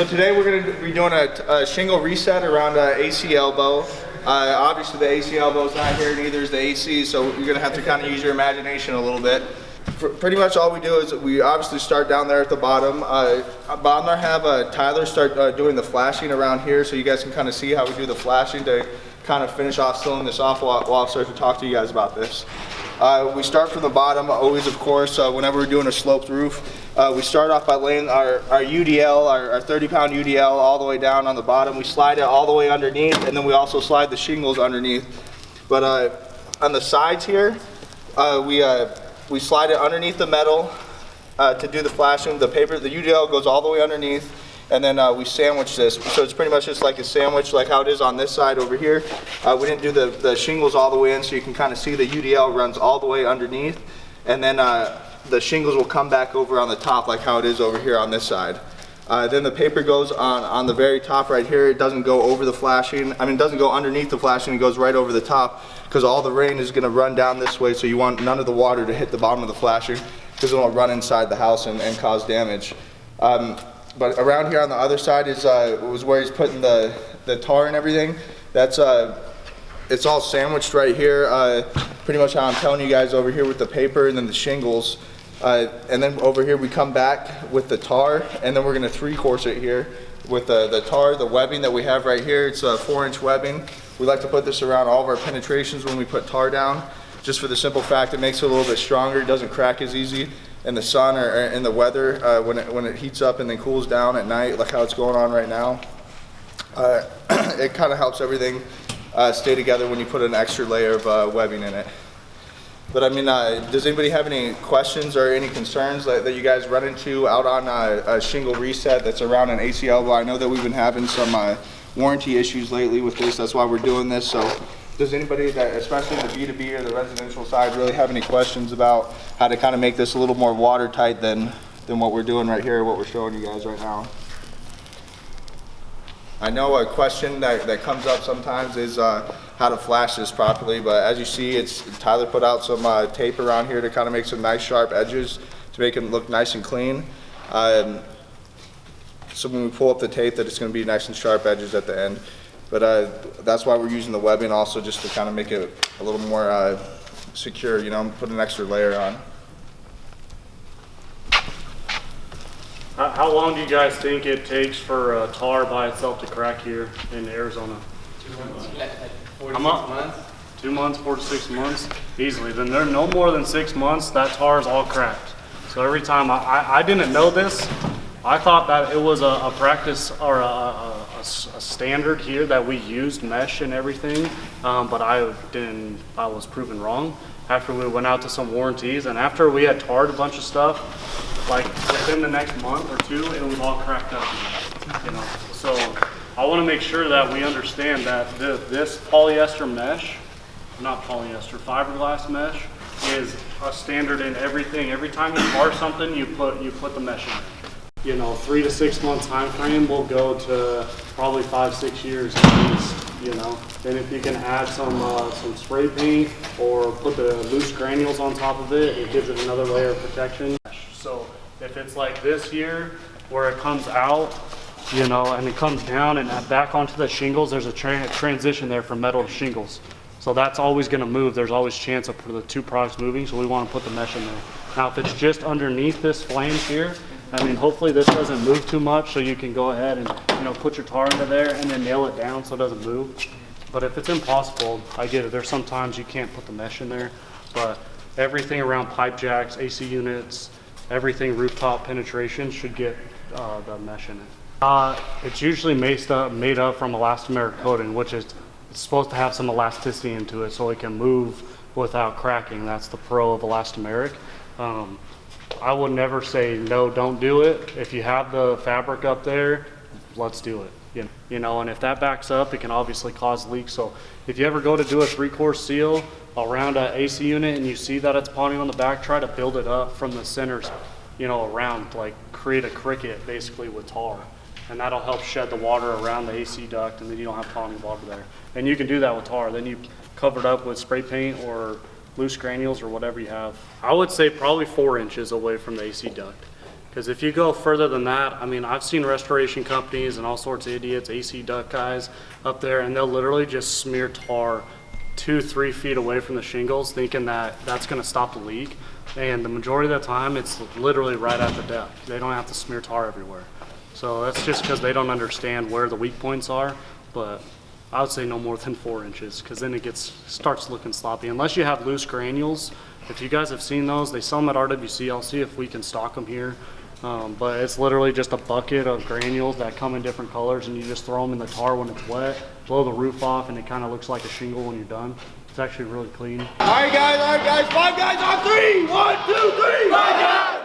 today we're going to be doing a shingle reset around AC elbow. Obviously the AC elbow is not here, neither is the AC, so you're going to have to kind of use your imagination a little bit. Pretty much all we do is we obviously start down there at the bottom. I'm going to have Tyler start doing the flashing around here so you guys can kind of see how we do the flashing to kind of finish off sealing this off while I start to talk to you guys about this. We start from the bottom, always of course, whenever we're doing a sloped roof. We start off by laying our UDL, our 30-pound UDL all the way down on the bottom. We slide it all the way underneath, and then we also slide the shingles underneath. But on the sides here, we slide it underneath the metal to do the flashing. The UDL goes all the way underneath, and then we sandwich this. So it's pretty much just like a sandwich, like how it is on this side over here. We didn't do the shingles all the way in, so you can kind of see the UDL runs all the way underneath, and then the shingles will come back over on the top like how it is over here on this side. Then the paper goes on the very top right here. It doesn't go over the flashing. I mean, it doesn't go underneath the flashing. It goes right over the top because all the rain is going to run down this way, so you want none of the water to hit the bottom of the flashing because it won't run inside the house and cause damage. But around here on the other side was where he's putting the tar and everything. That's it's all sandwiched right here. Pretty much how I'm telling you guys over here with the paper and then the shingles. And then over here we come back with the tar, and then we're going to 3-course it here with the tar, the webbing that we have right here. It's a 4-inch webbing. We like to put this around all of our penetrations when we put tar down, just for the simple fact it makes it a little bit stronger. It doesn't crack as easy in the sun or in the weather when it heats up and then cools down at night, like how it's going on right now. It kind of helps everything stay together when you put an extra layer of webbing in it. But I mean, does anybody have any questions or any concerns that you guys run into out on a shingle reset that's around an AC elbow? I know that we've been having some warranty issues lately with this. That's why we're doing this. So does anybody, especially in the B2B or the residential side, really have any questions about how to kind of make this a little more watertight than what we're doing right here, what we're showing you guys right now? I know a question that comes up sometimes is how to flash this properly, but as you see, Tyler put out some tape around here to kind of make some nice sharp edges to make it look nice and clean. So when we pull up the tape, that it's going to be nice and sharp edges at the end. But that's why we're using the webbing also, just to kind of make it a little more secure, you know, put an extra layer on. How long do you guys think it takes for tar by itself to crack here in Arizona? 2 months. Like 4 to 6 months. 2 months, 4 to 6 months, easily. Then they're no more than 6 months, that tar is all cracked. So every time, I didn't know this. I thought that it was a practice or a standard here that we used mesh and everything, but I was proven wrong after we went out to some warranties, and after we had tarred a bunch of stuff, like within the next month or two, it was all cracked up again, you know. So I want to make sure that we understand that this polyester mesh, not polyester, fiberglass mesh is a standard in everything. Every time you tar something, you put the mesh in it. You know, 3 to 6 month time frame will go to probably 5-6 years at least. You know, then if you can add some spray paint or put the loose granules on top of it, it gives it another layer of protection. So if it's like this here, where it comes out, you know, and it comes down and back onto the shingles, there's a transition there from metal to shingles. So that's always going to move. There's always chance of the two products moving, so we want to put the mesh in there. Now if it's just underneath this flange here, I mean, hopefully this doesn't move too much, so you can go ahead and, you know, put your tar into there and then nail it down so it doesn't move. But if it's impossible, I get it. There's sometimes you can't put the mesh in there, but everything around pipe jacks, AC units, everything rooftop penetration should get the mesh in it. It's usually made up from elastomeric coating, which is it's supposed to have some elasticity into it so it can move without cracking. That's the pro of elastomeric. I would never say no, don't do it. If you have the fabric up there, let's do it. You know, and if that backs up, it can obviously cause leaks. So if you ever go to do a 3-course seal around an AC unit and you see that it's ponding on the back, try to build it up from the centers, you know, around, like create a cricket basically with tar. And that'll help shed the water around the AC duct, and then you don't have ponding water there. And you can do that with tar. Then you cover it up with spray paint or loose granules or whatever you have. I would say probably 4 inches away from the AC duct. Because if you go further than that, I mean, I've seen restoration companies and all sorts of idiots, AC duct guys up there, and they'll literally just smear tar 2-3 feet away from the shingles, thinking that that's going to stop the leak. And the majority of the time, it's literally right at the depth. They don't have to smear tar everywhere. So that's just because they don't understand where the weak points are. But I would say no more than 4 inches, because then it starts looking sloppy. Unless you have loose granules. If you guys have seen those, they sell them at RWC. I'll see if we can stock them here. But it's literally just a bucket of granules that come in different colors, and you just throw them in the tar when it's wet, blow the roof off, and it kind of looks like a shingle when you're done. It's actually really clean. All right, guys, 5 guys on 3. 1, 2, 3. 5 guys.